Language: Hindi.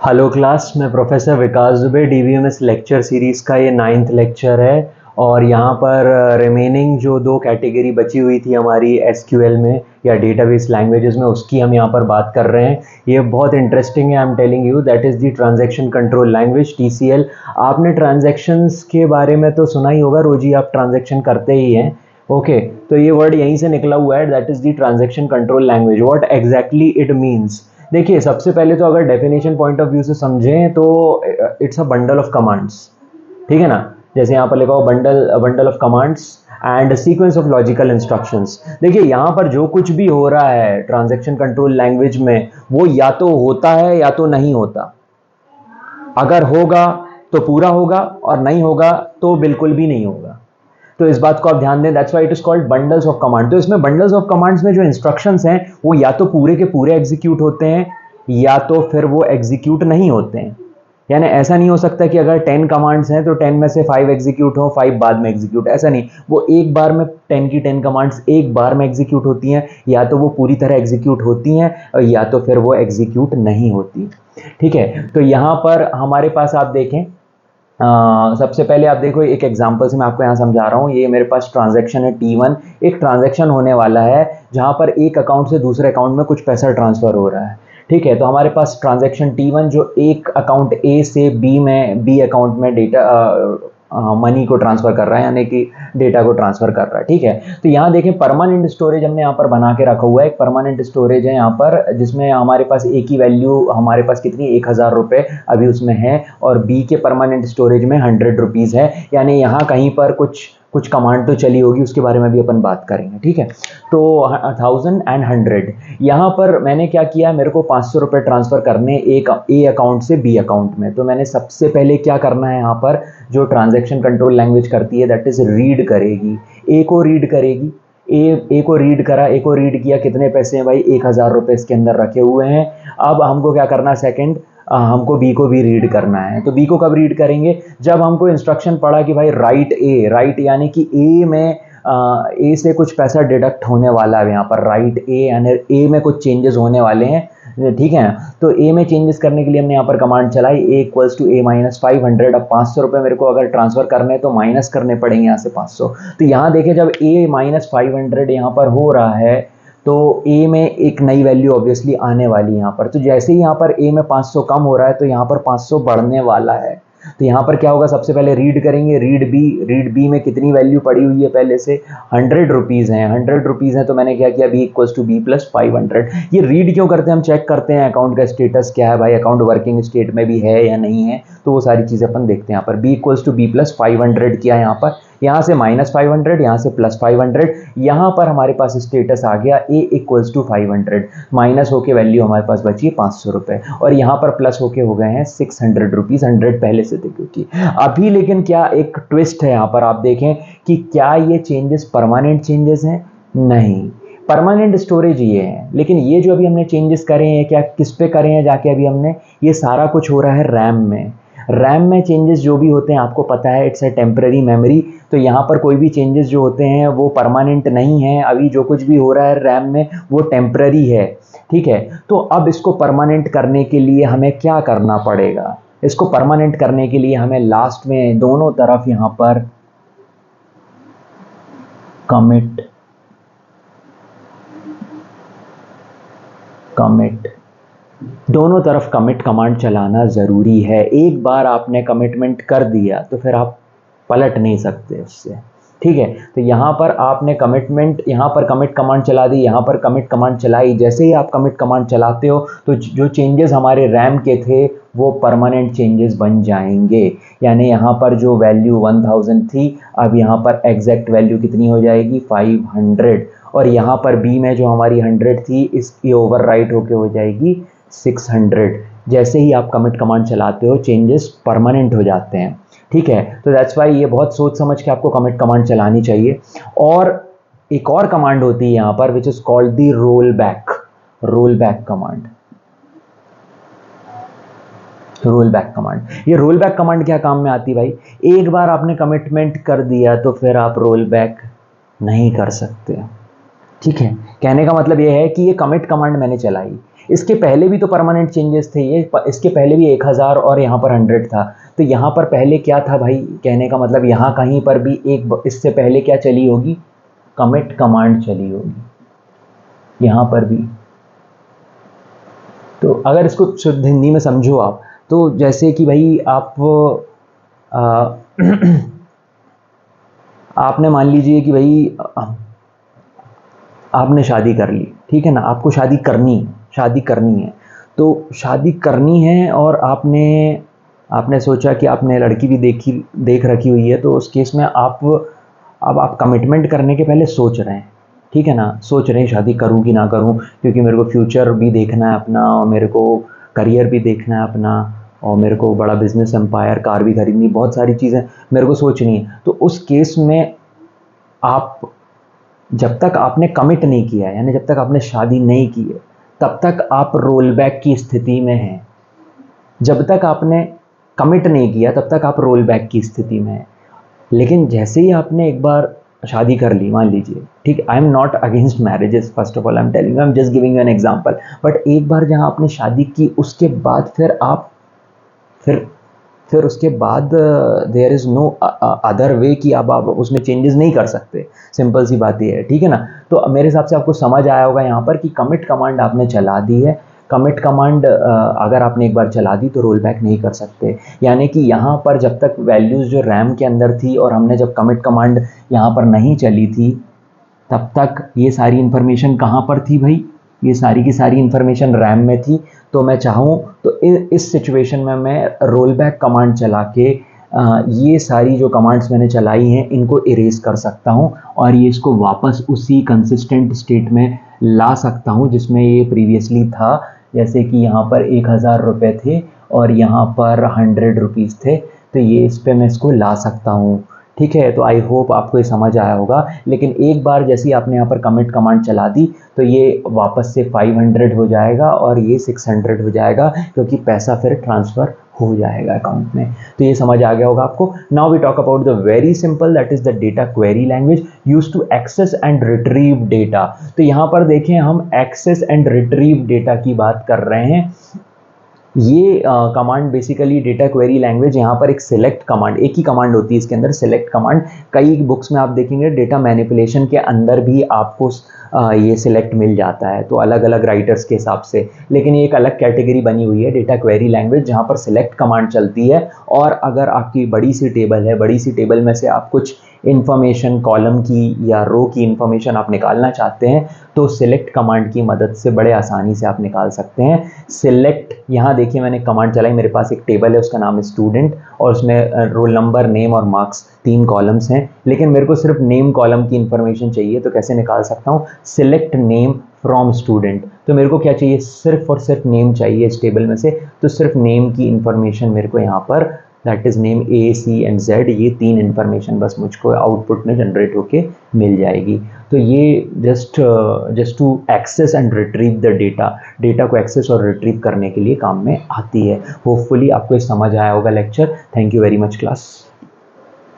हेलो क्लास, मैं प्रोफेसर विकास दुबे। डीबीएमएस लेक्चर सीरीज़ का ये 9th लेक्चर है और यहाँ पर रिमेनिंग जो दो कैटेगरी बची हुई थी हमारी एसक्यूएल में या डेटाबेस लैंग्वेजेस में, उसकी हम यहाँ पर बात कर रहे हैं। ये बहुत इंटरेस्टिंग है। I am telling you that is the transaction control language, TCL. आपने ट्रांजैक्शंस के बारे में तो सुना ही होगा, रोज़ ही आप ट्रांजैक्शन करते ही हैं। ओके, तो ये वर्ड यहीं से निकला हुआ है, that is the transaction control language. What exactly it means, देखिए सबसे पहले तो अगर डेफिनेशन पॉइंट ऑफ व्यू से समझें तो it's a bundle of commands, ठीक है ना। जैसे यहाँ पर लिखा हुआ bundle of commands and sequence of logical instructions. देखिए यहाँ पर जो कुछ भी हो रहा है ट्रांजैक्शन कंट्रोल लैंग्वेज में, वो या तो होता है या तो नहीं होता। अगर होगा तो पूरा होगा और नहीं होगा तो बिल्कुल भी नहीं होगा। तो इस बात को आप ध्यान दें, that's why it is called bundles of command. तो इसमें बंडल्स ऑफ कमांड्स में जो इंस्ट्रक्शंस हैं वो या तो पूरे के पूरे एग्जीक्यूट होते हैं या तो फिर वो एग्जीक्यूट नहीं होते हैं। यानी ऐसा नहीं हो सकता कि अगर 10 कमांड्स हैं तो 10 में से 5 एग्जीक्यूट हो, 5 बाद में एग्जीक्यूट, ऐसा नहीं। वो एक बार में 10 की 10 कमांड्स एक बार में एग्जीक्यूट होती हैं, या तो वो पूरी तरह एग्जीक्यूट होती हैं और या तो फिर वो एग्जीक्यूट नहीं होती। ठीक है, तो यहाँ पर हमारे पास आप देखें, सबसे पहले आप देखो, एक एग्जांपल से मैं आपको यहाँ समझा रहा हूँ। ये मेरे पास ट्रांजैक्शन है T1, एक ट्रांजैक्शन होने वाला है जहाँ पर एक अकाउंट से दूसरे अकाउंट में कुछ पैसा ट्रांसफ़र हो रहा है। ठीक है, तो हमारे पास ट्रांजैक्शन T1 जो एक अकाउंट A से B अकाउंट में डेटा मनी को ट्रांसफ़र कर रहा है, यानी कि डेटा को ट्रांसफ़र कर रहा है। ठीक है, तो यहाँ देखें परमानेंट स्टोरेज हमने यहाँ पर बना के रखा हुआ है। एक परमानेंट स्टोरेज है यहाँ पर जिसमें हमारे पास ए की वैल्यू हमारे पास कितनी 1000 रुपये अभी उसमें है, और बी के परमानेंट स्टोरेज में 100 रुपीज़ है। यानी यहाँ कहीं पर कुछ कमांड तो चली होगी, उसके बारे में भी अपन बात करेंगे। ठीक है, तो 1000 एंड 100, यहाँ पर मैंने क्या किया, मेरे को 500 रुपये ट्रांसफ़र करने एक ए अकाउंट से बी अकाउंट में। तो मैंने सबसे पहले क्या करना है, यहाँ पर जो ट्रांजैक्शन कंट्रोल लैंग्वेज करती है दैट इज़ रीड करेगी, ए को रीड करेगी। ए को रीड करा, ए को रीड किया, कितने पैसे हैं भाई, 1000 रुपये इसके अंदर रखे हुए हैं। अब हमको क्या करना है, सेकंड हमको बी को भी रीड करना है। तो बी को कब रीड करेंगे, जब हमको इंस्ट्रक्शन पड़ा कि भाई राइट ए, राइट यानी कि ए में ए से कुछ पैसा डिडक्ट होने वाला है। यहाँ पर राइट ए यानी ए में कुछ चेंजेस होने वाले हैं। ठीक है, तो ए में चेंजेस करने के लिए हमने यहाँ पर कमांड चलाई, ए इक्वल्स टू ए माइनस 500। अब 500 रुपये मेरे को अगर ट्रांसफ़र करने हैं तो माइनस करने पड़ेंगे यहाँ से 500। तो यहाँ देखें, जब ए माइनस 500 यहाँ पर हो रहा है तो ए में एक नई वैल्यू ऑब्वियसली आने वाली है यहाँ पर। तो जैसे ही यहाँ पर ए में 500 कम हो रहा है तो यहाँ पर 500 बढ़ने वाला है। तो यहाँ पर क्या होगा, सबसे पहले रीड करेंगे, रीड बी में कितनी वैल्यू पड़ी हुई है पहले से, 100 रुपीज़ हैं। 100 रुपीज़ हैं तो मैंने क्या किया, B equals to B plus 500। ये रीड क्यों करते हैं, हम चेक करते हैं अकाउंट का स्टेटस क्या है भाई, अकाउंट वर्किंग स्टेट में भी है या नहीं है। तो वो सारी चीज़ें अपन देखते हैं। यहाँ पर B equals to B plus 500 किया, यहाँ से माइनस 500, यहाँ से प्लस 500। यहाँ पर हमारे पास स्टेटस आ गया ए इक्वल्स टू 500, माइनस होके वैल्यू हमारे पास बची 500 रुपये, और यहाँ पर प्लस होके हो गए हैं 600 रुपीज़। 100 पहले से थे क्योंकि अभी। लेकिन क्या एक ट्विस्ट है यहाँ पर, आप देखें कि क्या ये चेंजेस परमानेंट चेंजेस हैं, नहीं। परमानेंट स्टोरेज ये है, लेकिन ये जो अभी हमने चेंजेस करे हैं क्या किस पे करे हैं जाके, अभी हमने ये सारा कुछ हो रहा है रैम में। रैम में चेंजेस जो भी होते हैं आपको पता है, इट्स अ टेम्पररी मेमोरी। तो यहाँ पर कोई भी चेंजेस जो होते हैं वो परमानेंट नहीं है। अभी जो कुछ भी हो रहा है रैम में वो टेम्पररी है। ठीक है, तो अब इसको परमानेंट करने के लिए हमें क्या करना पड़ेगा, इसको परमानेंट करने के लिए हमें लास्ट में दोनों तरफ यहाँ पर कमिट दोनों तरफ कमिट कमांड चलाना ज़रूरी है। एक बार आपने कमिटमेंट कर दिया तो फिर आप पलट नहीं सकते उससे। ठीक है, तो यहाँ पर आपने यहाँ पर कमिट कमांड चला दी, यहाँ पर कमिट कमांड चलाई। जैसे ही आप कमिट कमांड चलाते हो तो जो चेंजेस हमारे रैम के थे वो परमानेंट चेंजेस बन जाएंगे। यानी यहाँ पर जो वैल्यू 1000 थी, अब यहाँ पर एग्जैक्ट वैल्यू कितनी हो जाएगी, 500। और यहाँ पर बी में जो हमारी 100 थी, इसकी ओवर राइट होके हो जाएगी 600। जैसे ही आप कमिट कमांड चलाते हो चेंजेस परमानेंट हो जाते हैं। ठीक है, तो दैट्स वाई ये बहुत सोच समझ के आपको कमिट कमांड चलानी चाहिए। और एक और कमांड होती है यहाँ पर which is called the roll back command. ये रोल बैक कमांड क्या काम में आती है भाई, एक बार आपने कमिटमेंट कर दिया तो फिर आप रोल बैक नहीं कर सकते। ठीक है, कहने का मतलब ये है कि ये कमिट कमांड मैंने चलाई, इसके पहले भी तो परमानेंट चेंजेस थे, ये इसके पहले भी 1000 और यहाँ पर 100 था। तो यहाँ पर पहले क्या था भाई, कहने का मतलब यहाँ कहीं पर भी एक इससे पहले क्या चली होगी, कमिट कमांड चली होगी यहाँ पर भी। तो अगर इसको शुद्ध हिंदी में समझो आप, तो जैसे कि भाई आप आपने मान लीजिए कि भाई आपने शादी कर ली, ठीक है ना, आपको शादी करनी है, तो शादी करनी है और आपने सोचा कि आपने लड़की भी देख रखी हुई है, तो उस केस में आप कमिटमेंट करने के पहले सोच रहे हैं, ठीक है ना, सोच रहे हैं शादी करूं कि ना करूं, क्योंकि मेरे को फ्यूचर भी देखना है अपना, और मेरे को करियर भी देखना है अपना, और मेरे को बड़ा बिजनेस एम्पायर, कार भी खरीदनी, बहुत सारी चीज़ें मेरे को सोचनी है। तो उस केस में आप जब तक आपने कमिट नहीं किया है, यानी जब तक आपने शादी नहीं की है, तब तक आप रोल बैक की स्थिति में हैं। जब तक आपने कमिट नहीं किया तब तक आप रोल बैक की स्थिति में हैं। लेकिन जैसे ही आपने एक बार शादी कर ली, मान लीजिए, ठीक है, I am not against marriages, first of all I am telling, I am just giving you an example, but एक बार जहां आपने शादी की, उसके बाद फिर उसके बाद there is no other way कि अब आप उसमें चेंजेस नहीं कर सकते, सिंपल सी बात ये है, ठीक है ना। तो मेरे हिसाब से आपको समझ आया होगा यहाँ पर कि कमिट कमांड आपने चला दी है। कमिट कमांड अगर आपने एक बार चला दी तो रोल बैक नहीं कर सकते, यानी कि यहाँ पर जब तक वैल्यूज़ जो रैम के अंदर थी और हमने जब कमिट कमांड यहाँ पर नहीं चली थी, तब तक ये सारी इन्फॉर्मेशन कहाँ पर थी भाई, ये सारी की सारी इन्फॉर्मेशन रैम में थी। तो मैं चाहूँ तो इस सिचुएशन में मैं रोल बैक कमांड चला के ये सारी जो कमांड्स मैंने चलाई हैं इनको इरेज कर सकता हूँ, और ये इसको वापस उसी कंसिस्टेंट स्टेट में ला सकता हूँ जिसमें ये प्रीवियसली था। जैसे कि यहाँ पर 1000 रुपये थे और यहाँ पर 100 रुपीज़ थे, तो ये इस पर मैं इसको ला सकता हूँ, ठीक है। तो आई होप आपको ये समझ आया होगा। लेकिन एक बार जैसे ही आपने यहाँ पर कमिट कमांड चला दी तो ये वापस से 500 हो जाएगा और ये 600 हो जाएगा, क्योंकि पैसा फिर ट्रांसफ़र हो जाएगा अकाउंट में। तो ये समझ आ गया होगा आपको। Now we talk about the very simple, that is the data query language used to access and retrieve data. तो यहाँ पर देखें, हम एक्सेस एंड रिट्रीव डेटा की बात कर रहे हैं। ये command basically data query language, यहाँ पर एक सिलेक्ट कमांड, एक ही कमांड होती है इसके अंदर, सिलेक्ट कमांड। कई बुक्स में आप देखेंगे डेटा मैनिपुलेशन के अंदर भी आपको ये सिलेक्ट मिल जाता है, तो अलग अलग राइटर्स के हिसाब से, लेकिन ये एक अलग कैटेगरी बनी हुई है डेटा क्वेरी लैंग्वेज, जहाँ पर सिलेक्ट कमांड चलती है। और अगर आपकी बड़ी सी टेबल है, बड़ी सी टेबल में से आप कुछ इन्फॉर्मेशन, कॉलम की या रो की इन्फॉर्मेशन आप निकालना चाहते हैं, तो सिलेक्ट कमांड की मदद से बड़े आसानी से आप निकाल सकते हैं। सिलेक्ट, यहाँ देखिए मैंने कमांड चलाई, मेरे पास एक टेबल है, उसका नाम है स्टूडेंट, और उसमें रोल नंबर, नेम और मार्क्स 3 कॉलम्स हैं, लेकिन मेरे को सिर्फ नेम कॉलम की इन्फॉर्मेशन चाहिए। तो कैसे निकाल सकता हूँ, सिलेक्ट नेम फ्रॉम स्टूडेंट। तो मेरे को क्या चाहिए, सिर्फ और सिर्फ नेम चाहिए इस टेबल में से, तो सिर्फ नेम की इन्फॉर्मेशन मेरे को यहाँ पर, that is name A, C and Z, ये 3 इन्फॉर्मेशन बस मुझको आउटपुट में जनरेट होके मिल जाएगी। तो ये just to access and retrieve the data को एक्सेस और रिट्रीव करने के लिए काम में आती है। होपफुली आपको ये समझ आया होगा lecture. Thank you very much class.